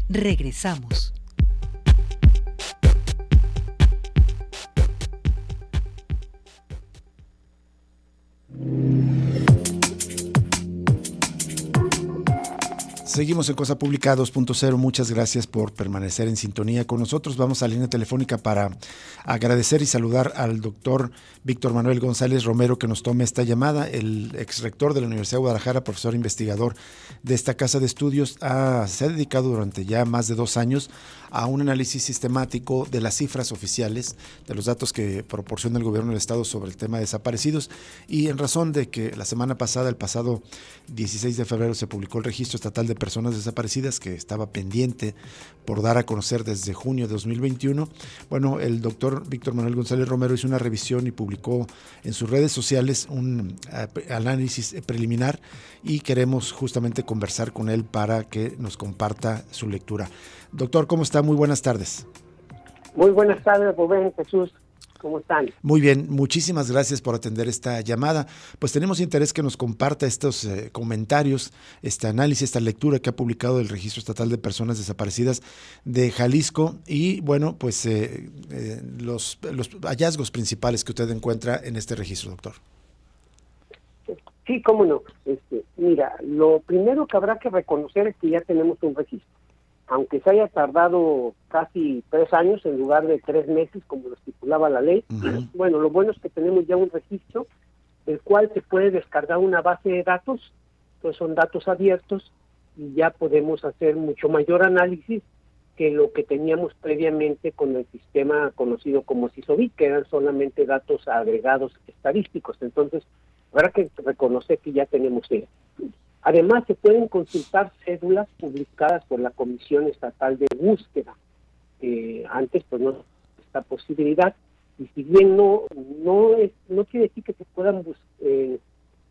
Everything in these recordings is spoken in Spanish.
Regresamos. Seguimos en Cosa Pública 2.0. Muchas gracias por permanecer en sintonía con nosotros. Vamos a la línea telefónica para agradecer y saludar al doctor Víctor Manuel González Romero, que nos tome esta llamada. El exrector de la Universidad de Guadalajara, profesor investigador de esta casa de estudios, se ha dedicado durante ya más de 2 años a un análisis sistemático de las cifras oficiales, de los datos que proporciona el gobierno del estado sobre el tema de desaparecidos, y en razón de que la semana pasada, el pasado 16 de febrero, se publicó el Registro Estatal de Personas Desaparecidas, que estaba pendiente por dar a conocer desde junio de 2021. Bueno, el doctor Víctor Manuel González Romero hizo una revisión y publicó en sus redes sociales un análisis preliminar, y queremos justamente conversar con él para que nos comparta su lectura. Doctor, ¿cómo está? Muy buenas tardes. Muy buenas tardes, Rubén, Jesús. ¿Cómo están? Muy bien, muchísimas gracias por atender esta llamada. Pues tenemos interés que nos comparta estos comentarios, este análisis, esta lectura que ha publicado el Registro Estatal de Personas Desaparecidas de Jalisco, y bueno, pues los hallazgos principales que usted encuentra en este registro, doctor. Sí, cómo no. Mira, lo primero que habrá que reconocer es que ya tenemos un registro. Aunque se haya tardado casi 3 años en lugar de 3 meses, como lo estipulaba la ley, bueno, lo bueno es que tenemos ya un registro, el cual se puede descargar una base de datos, pues son datos abiertos, y ya podemos hacer mucho mayor análisis que lo que teníamos previamente con el sistema conocido como SISOBIT, que eran solamente datos agregados estadísticos. Entonces, habrá que reconocer que ya tenemos eso. Además, se pueden consultar cédulas publicadas por la Comisión Estatal de Búsqueda. Antes, pues no esta posibilidad, y si bien no quiere decir que se puedan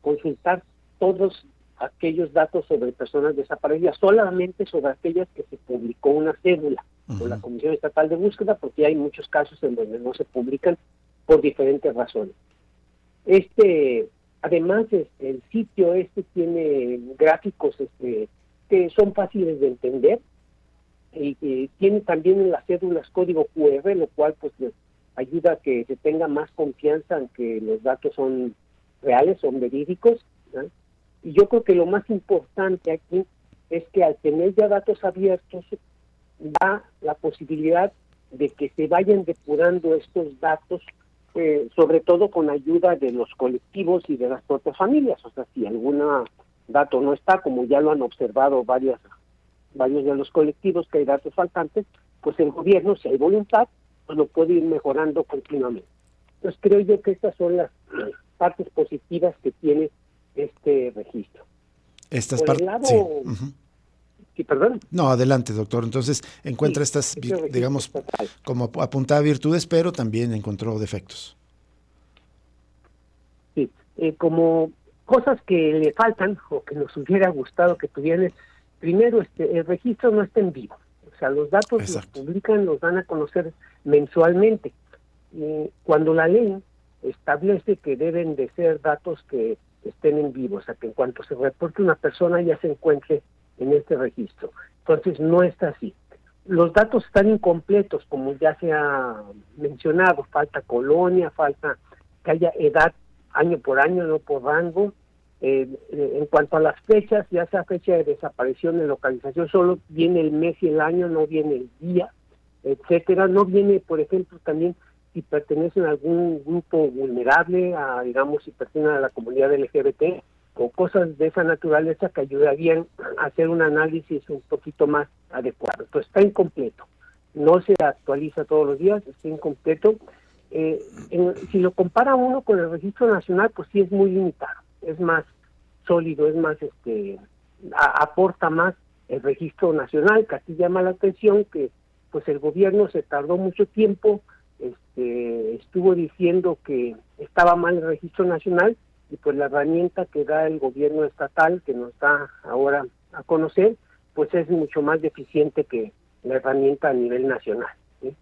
consultar todos aquellos datos sobre personas desaparecidas, solamente sobre aquellas que se publicó una cédula por la Comisión Estatal de Búsqueda, porque hay muchos casos en donde no se publican por diferentes razones. Además, el sitio tiene gráficos que son fáciles de entender, y tiene también en las cédulas código QR, lo cual pues les ayuda a que se tenga más confianza en que los datos son reales, son verídicos, ¿no? Y yo creo que lo más importante aquí es que al tener ya datos abiertos, da la posibilidad de que se vayan depurando estos datos, sobre todo con ayuda de los colectivos y de las propias familias. O sea, si algún dato no está, como ya lo han observado varios de los colectivos, que hay datos faltantes, pues el gobierno, si hay voluntad, pues lo puede ir mejorando continuamente. Entonces creo yo que estas son las partes positivas que tiene este registro. Estas Por el partes, lado... sí. Sí, perdón. No, adelante, doctor. Entonces, encuentra estas, digamos, estatal, como apuntada virtudes, pero también encontró defectos. Sí, como cosas que le faltan o que nos hubiera gustado que tuvieran. Primero, el registro no está en vivo. O sea, los datos Exacto. los publican, los dan a conocer mensualmente. Cuando la ley establece que deben de ser datos que estén en vivo, o sea, que en cuanto se reporte una persona ya se encuentre en este registro. Entonces, no está así. Los datos están incompletos, como ya se ha mencionado. Falta colonia, falta que haya edad año por año, no por rango. En cuanto a las fechas, ya sea fecha de desaparición, de localización, solo viene el mes y el año, no viene el día, etcétera. No viene, por ejemplo, también si pertenecen a algún grupo vulnerable, digamos, si pertenecen a la comunidad LGBT, o cosas de esa naturaleza que ayudarían a hacer un análisis un poquito más adecuado. Entonces está incompleto, no se actualiza todos los días, está incompleto. Si lo compara uno con el Registro Nacional, pues sí es muy limitado, es más sólido, es más, aporta más el Registro Nacional, que aquí llama la atención que pues el gobierno se tardó mucho tiempo, estuvo diciendo que estaba mal el Registro Nacional, y pues la herramienta que da el gobierno estatal, que nos da ahora a conocer, pues es mucho más deficiente que la herramienta a nivel nacional, ¿sí?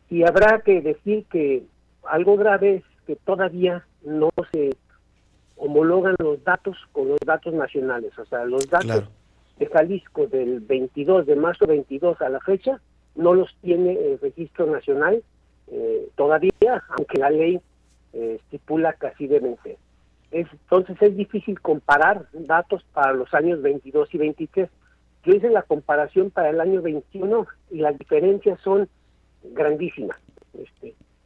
Y habrá que decir que algo grave es que todavía no se homologan los datos con los datos nacionales. O sea, los datos de Jalisco del 22, de marzo 22 a la fecha, no los tiene el Registro Nacional todavía, aunque la ley estipula que así deben ser. Entonces es difícil comparar datos para los años 22 y 23. Yo hice la comparación para el año 21 y las diferencias son grandísimas.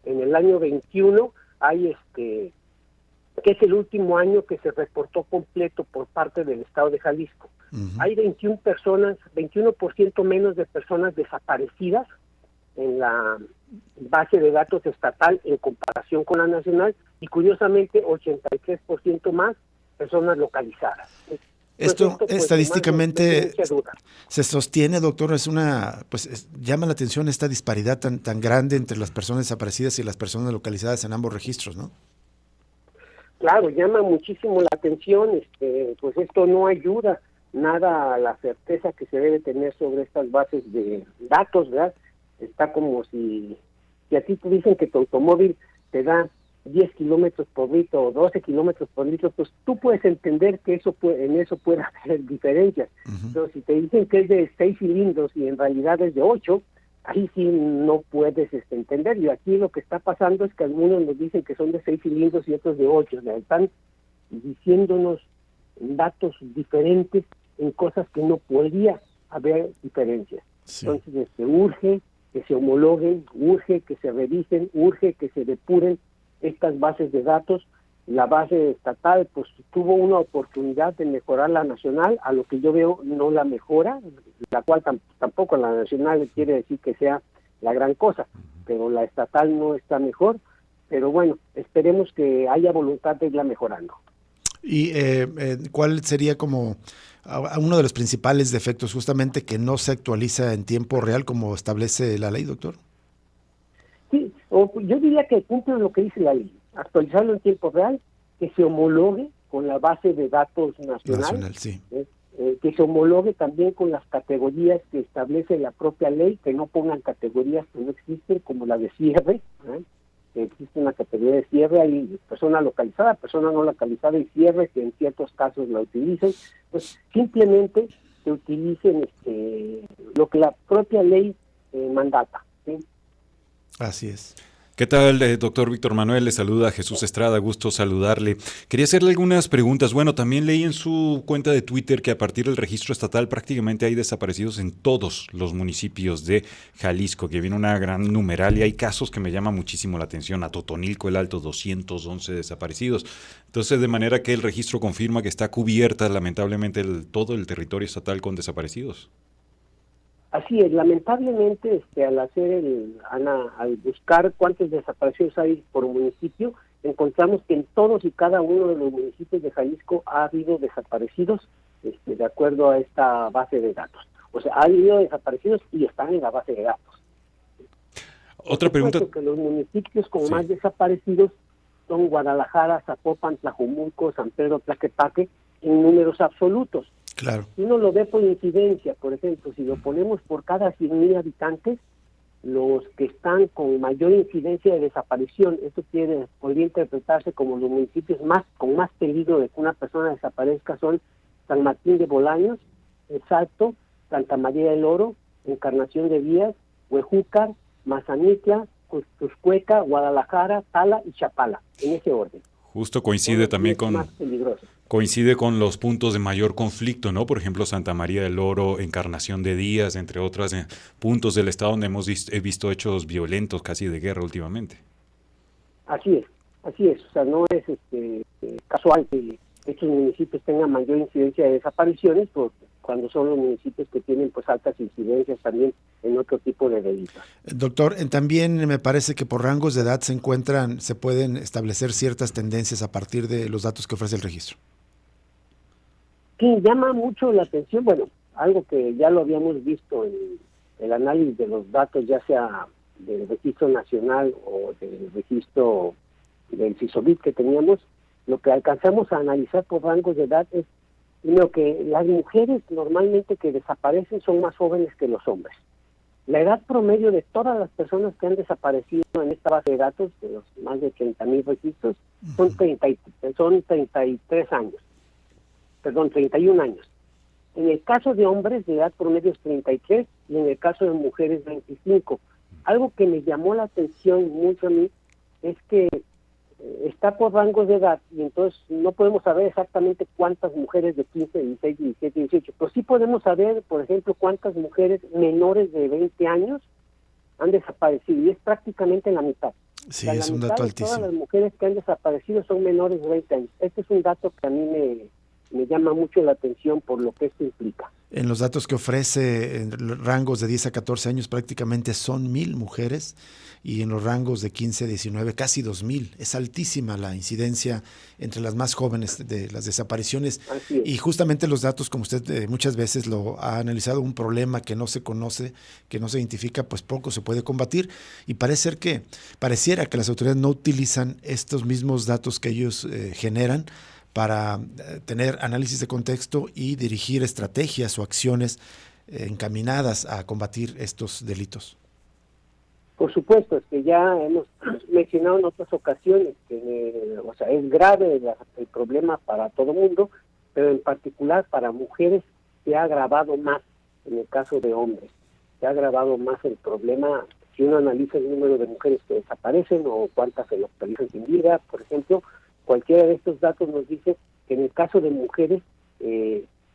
En el año 21 hay que es el último año que se reportó completo por parte del Estado de Jalisco. Hay 21% menos de personas desaparecidas en la base de datos estatal en comparación con la nacional, y curiosamente 83% más personas localizadas. Esto pues, estadísticamente se sostiene, doctor, llama la atención esta disparidad tan grande entre las personas desaparecidas y las personas localizadas en ambos registros, ¿no? Claro, llama muchísimo la atención, pues esto no ayuda nada a la certeza que se debe tener sobre estas bases de datos, ¿verdad? Está como si a ti te dicen que tu automóvil te da 10 kilómetros por litro o 12 kilómetros por litro, pues tú puedes entender que en eso puede haber diferencias. Pero si te dicen que es de 6 cilindros y en realidad es de 8, ahí sí no puedes entender. Y aquí lo que está pasando es que algunos nos dicen que son de 6 cilindros y otros de 8. Están diciéndonos datos diferentes en cosas que no podría haber diferencias. Sí. Entonces urge que se homologuen, urge que se revisen, urge que se depuren estas bases de datos. La base estatal pues tuvo una oportunidad de mejorar la nacional, a lo que yo veo no la mejora, la cual tampoco la nacional quiere decir que sea la gran cosa, pero la estatal no está mejor. Pero bueno, esperemos que haya voluntad de irla mejorando. ¿Y cuál sería como uno de los principales defectos, justamente que no se actualiza en tiempo real como establece la ley, doctor? Sí, yo diría que cumplen lo que dice la ley, actualizarlo en tiempo real, que se homologue con la base de datos nacional, sí. Que se homologue también con las categorías que establece la propia ley, que no pongan categorías que no existen, como la de cierre, que existe una categoría de cierre, hay persona localizada, persona no localizada y cierre, que en ciertos casos la utilicen. Pues simplemente se utilicen lo que la propia ley mandata, ¿sí? Así es. ¿Qué tal, doctor Víctor Manuel? Le saluda Jesús Estrada, gusto saludarle. Quería hacerle algunas preguntas. Bueno, también leí en su cuenta de Twitter que a partir del registro estatal prácticamente hay desaparecidos en todos los municipios de Jalisco, que viene una gran numeral y hay casos que me llaman muchísimo la atención. A Totonilco, el Alto, 211 desaparecidos. Entonces, de manera que el registro confirma que está cubierta lamentablemente todo el territorio estatal con desaparecidos. Así es, lamentablemente al buscar cuántos desaparecidos hay por municipio, encontramos que en todos y cada uno de los municipios de Jalisco ha habido desaparecidos de acuerdo a esta base de datos. O sea, ha habido desaparecidos y están en la base de datos. Otra pregunta. Que los municipios con más desaparecidos son Guadalajara, Zapopan, Tlajomulco, San Pedro, Tlaquepaque, en números absolutos. Claro. Si uno lo ve por incidencia, por ejemplo, si lo ponemos por cada 100,000 habitantes, los que están con mayor incidencia de desaparición, esto podría interpretarse como los municipios con más peligro de que una persona desaparezca, son San Martín de Bolaños, El Salto, Santa María del Oro, Encarnación de Díaz, Huejúcar, Mazamitla, Tuscueca, Guadalajara, Tala y Chapala, en ese orden. Justo coincide también con los puntos de mayor conflicto, ¿no? Por ejemplo, Santa María del Oro, Encarnación de Díaz, entre otros puntos del estado donde hemos visto hechos violentos, casi de guerra últimamente. Así es. O sea, no es casual que estos municipios tengan mayor incidencia de desapariciones, cuando son los municipios que tienen pues altas incidencias también en otro tipo de delitos. Doctor, también me parece que por rangos de edad se pueden establecer ciertas tendencias a partir de los datos que ofrece el registro. Sí, llama mucho la atención, bueno, algo que ya lo habíamos visto en el análisis de los datos, ya sea del registro nacional o del registro del CISOBIT que teníamos, lo que alcanzamos a analizar por rangos de edad es que las mujeres normalmente que desaparecen son más jóvenes que los hombres. La edad promedio de todas las personas que han desaparecido en esta base de datos, de los más de 30,000 registros, son 31 años. En el caso de hombres, de edad promedio es 33 y en el caso de mujeres 25. Algo que me llamó la atención mucho a mí es que está por rangos de edad y entonces no podemos saber exactamente cuántas mujeres de 15, 16, 17, 18, pero sí podemos saber, por ejemplo, cuántas mujeres menores de 20 años han desaparecido y es prácticamente la mitad. Sí, O sea, es un la dato mitad de todas altísimo. las mujeres que han desaparecido son menores de 20 años. Este es un dato que a mí me llama mucho la atención por lo que esto implica. En los datos que ofrece, en los rangos de 10 a 14 años prácticamente son 1,000 mujeres y en los rangos de 15 a 19 casi 2,000. Es altísima la incidencia entre las más jóvenes de las desapariciones. Así es. Y justamente los datos, como usted muchas veces lo ha analizado, un problema que no se conoce, que no se identifica, pues poco se puede combatir. Y pareciera que las autoridades no utilizan estos mismos datos que ellos generan para tener análisis de contexto y dirigir estrategias o acciones encaminadas a combatir estos delitos. Por supuesto, es que ya hemos mencionado en otras ocasiones que es grave el problema para todo mundo, pero en particular para mujeres se ha agravado más en el caso de hombres. Se ha agravado más el problema si uno analiza el número de mujeres que desaparecen o cuántas se localizan sin vida, por ejemplo. Cualquiera de estos datos nos dice que en el caso de mujeres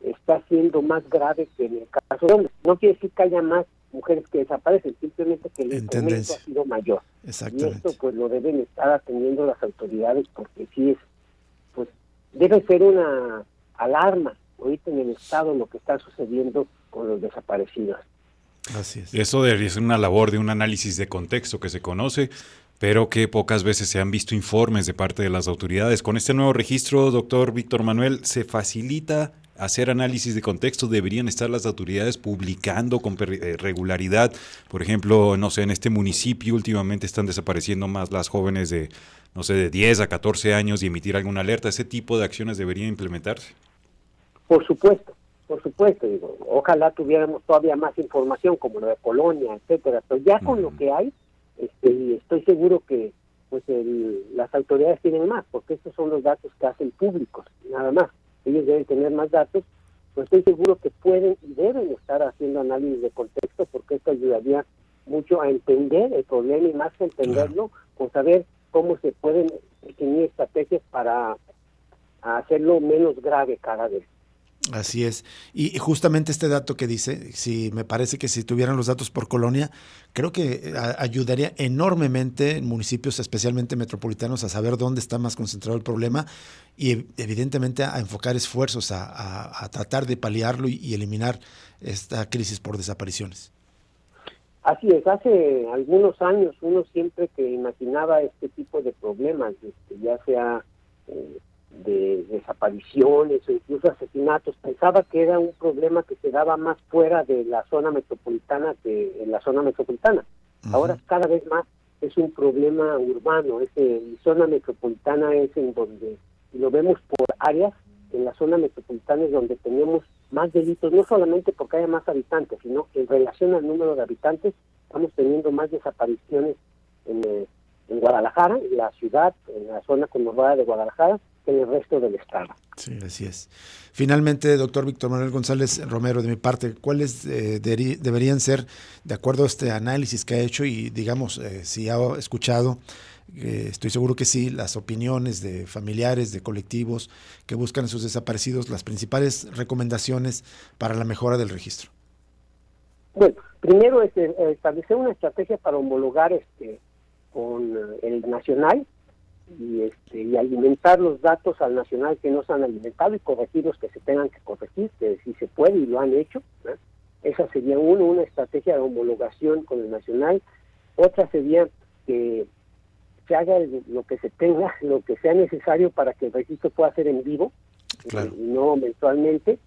está siendo más grave que en el caso de hombres. No quiere decir que haya más mujeres que desaparecen, simplemente que el incremento ha sido mayor. Exactamente. Y esto pues lo deben estar atendiendo las autoridades porque sí debe ser una alarma ahorita en el estado lo que está sucediendo con los desaparecidos. Así es. Eso debería ser una labor de un análisis de contexto que se conoce, pero que pocas veces se han visto informes de parte de las autoridades. Con este nuevo registro, doctor Víctor Manuel, ¿se facilita hacer análisis de contexto? ¿Deberían estar las autoridades publicando con regularidad? Por ejemplo, no sé, en este municipio últimamente están desapareciendo más las jóvenes de, no sé, de 10 a 14 años y emitir alguna alerta. ¿Ese tipo de acciones deberían implementarse? Por supuesto, digo, ojalá tuviéramos todavía más información como lo de Colonia, etcétera, pero ya con lo que hay, estoy seguro que pues las autoridades tienen más, porque estos son los datos que hacen públicos, nada más. Ellos deben tener más datos, pues estoy seguro que pueden y deben estar haciendo análisis de contexto, porque esto ayudaría mucho a entender el problema y más que entenderlo, con saber cómo se pueden definir estrategias para hacerlo menos grave cada vez. Así es. Y justamente este dato que dice, me parece que si tuvieran los datos por colonia, creo que ayudaría enormemente en municipios, especialmente metropolitanos, a saber dónde está más concentrado el problema y evidentemente a enfocar esfuerzos a tratar de paliarlo y eliminar esta crisis por desapariciones. Así es, hace algunos años uno siempre que imaginaba este tipo de problemas, ya sea de desapariciones o incluso asesinatos, pensaba que era un problema que se daba más fuera de la zona metropolitana que en la zona metropolitana. Uh-huh. Ahora cada vez más es un problema urbano, zona metropolitana es en donde, y lo vemos por áreas, en la zona metropolitana es donde tenemos más delitos, no solamente porque haya más habitantes, sino que en relación al número de habitantes estamos teniendo más desapariciones en Guadalajara, en la ciudad, en la zona conurbada de Guadalajara, que en el resto del estado. Sí, así es. Finalmente, doctor Víctor Manuel González Romero, de mi parte, ¿cuáles deberían ser, de acuerdo a este análisis que ha hecho y, digamos, si ha escuchado, estoy seguro que sí, las opiniones de familiares, de colectivos que buscan a sus desaparecidos, las principales recomendaciones para la mejora del registro? Bueno, primero es establecer una estrategia para homologar con el nacional y alimentar los datos al nacional que no se han alimentado y corregir los que se tengan que corregir, que sí se puede y lo han hecho, ¿no? Esa sería una estrategia de homologación con el nacional. Otra sería que se haga lo que se tenga, lo que sea necesario para que el registro pueda ser en vivo, claro, y no mensualmente.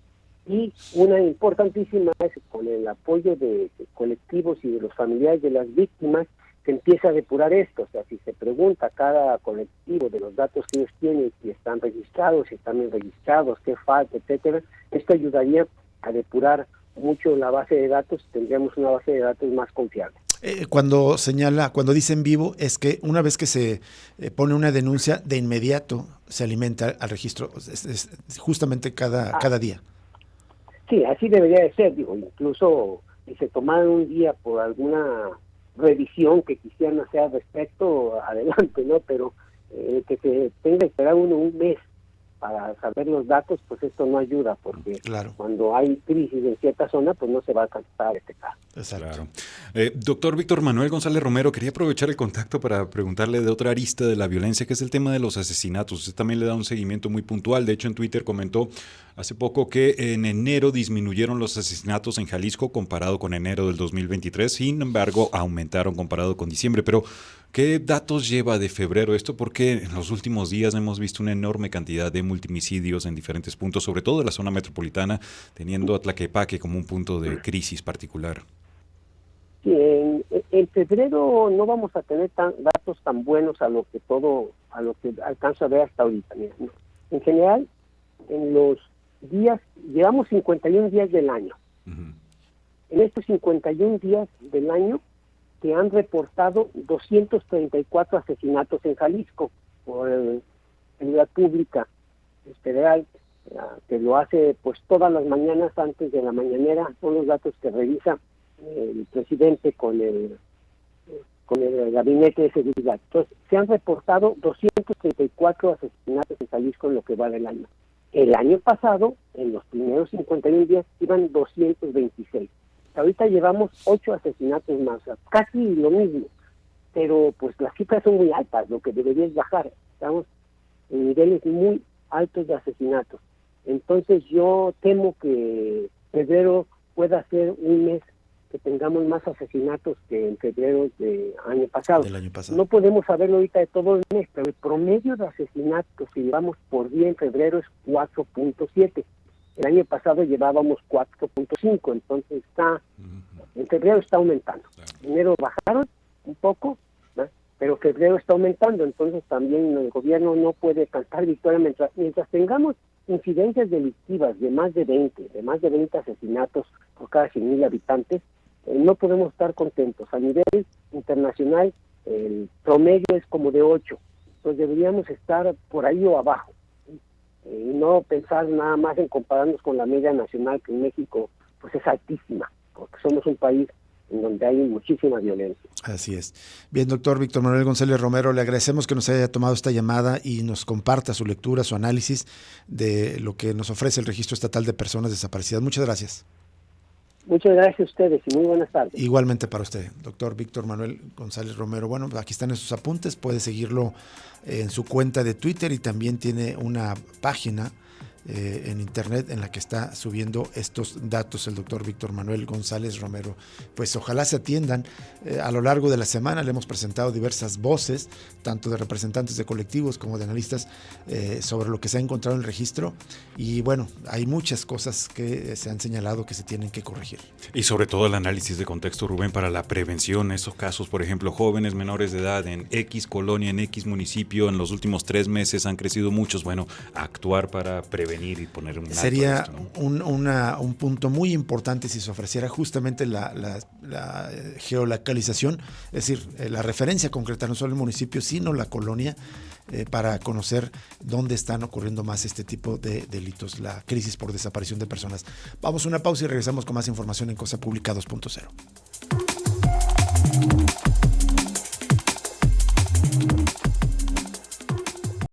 Y una importantísima es con el apoyo de colectivos y de los familiares de las víctimas, que empieza a depurar esto. O sea, si se pregunta a cada colectivo de los datos que ellos tienen, si están registrados, si están bien registrados, qué falta, etcétera, esto ayudaría a depurar mucho la base de datos, tendríamos una base de datos más confiable. Cuando dice en vivo, es que una vez que se pone una denuncia, de inmediato se alimenta al registro, justamente cada día. Sí, así debería de ser, digo, incluso si se tomaran un día por alguna revisión que quisieran hacer al respecto, adelante, ¿no? Pero que se tenga que esperar uno un mes para saber los datos, pues esto no ayuda, porque Claro. cuando hay crisis en cierta zona, pues no se va a alcanzar este caso. Exacto. Claro. Doctor Víctor Manuel González Romero, quería aprovechar el contacto para preguntarle de otra arista de la violencia, que es el tema de los asesinatos. Usted también le da un seguimiento muy puntual. De hecho, en Twitter comentó hace poco que en enero disminuyeron los asesinatos en Jalisco comparado con enero del 2023. Sin embargo, aumentaron comparado con diciembre. Pero, ¿qué datos lleva de febrero esto? Porque en los últimos días hemos visto una enorme cantidad de multimicidios en diferentes puntos, sobre todo en la zona metropolitana, teniendo a Tlaquepaque como un punto de crisis particular. Sí, en febrero no vamos a tener datos tan buenos a lo que alcanzo a ver hasta ahorita. Mira, ¿no? En general, en los días, llevamos 51 días del año. Uh-huh. En estos 51 días del año se han reportado 234 asesinatos en Jalisco por seguridad pública federal, que lo hace pues todas las mañanas antes de la mañanera. Son los datos que revisa el presidente con el gabinete de seguridad. Entonces, se han reportado 234 asesinatos en Jalisco en lo que va del año. El año pasado, en los primeros 51 días, iban 226. Ahorita llevamos 8 asesinatos más, casi lo mismo, pero pues las cifras son muy altas, lo que debería es bajar. Estamos en niveles muy altos de asesinatos. Entonces yo temo que febrero pueda ser un mes que tengamos más asesinatos que en febrero del año pasado. No podemos saberlo ahorita de todo el mes, pero el promedio de asesinatos que llevamos por día en febrero es 4.7. El año pasado llevábamos 4.5, entonces en febrero está aumentando. En enero bajaron un poco, ¿no? Pero febrero está aumentando, entonces también el gobierno no puede cantar victoria mientras tengamos incidencias delictivas de más de 20 asesinatos por cada 100,000 habitantes. No podemos estar contentos. A nivel internacional, el promedio es como de 8. Entonces deberíamos estar por ahí o abajo. Y no pensar nada más en compararnos con la media nacional, que en México pues es altísima, porque somos un país en donde hay muchísima violencia. Así es. Bien, doctor Víctor Manuel González Romero, le agradecemos que nos haya tomado esta llamada y nos comparta su lectura, su análisis de lo que nos ofrece el Registro Estatal de Personas Desaparecidas. Muchas gracias. Muchas gracias a ustedes y muy buenas tardes. Igualmente para usted, doctor Víctor Manuel González Romero. Bueno, aquí están esos apuntes, puede seguirlo en su cuenta de Twitter y también tiene una página en internet en la que está subiendo estos datos el doctor Víctor Manuel González Romero. Pues ojalá se atiendan. A lo largo de la semana le hemos presentado diversas voces, tanto de representantes de colectivos como de analistas, sobre lo que se ha encontrado en el registro, y bueno, hay muchas cosas que se han señalado que se tienen que corregir. Y sobre todo el análisis de contexto, Rubén, para la prevención. Esos casos, por ejemplo, jóvenes menores de edad en X colonia, en X municipio, en los últimos 3 meses han crecido muchos. Bueno, actuar para prevenir y poner un alto. Sería esto, ¿no? un punto muy importante si se ofreciera justamente la geolocalización, es decir, la referencia concreta, no solo el municipio, sino la colonia, para conocer dónde están ocurriendo más este tipo de delitos, la crisis por desaparición de personas. Vamos a una pausa y regresamos con más información en Cosa Pública 2.0.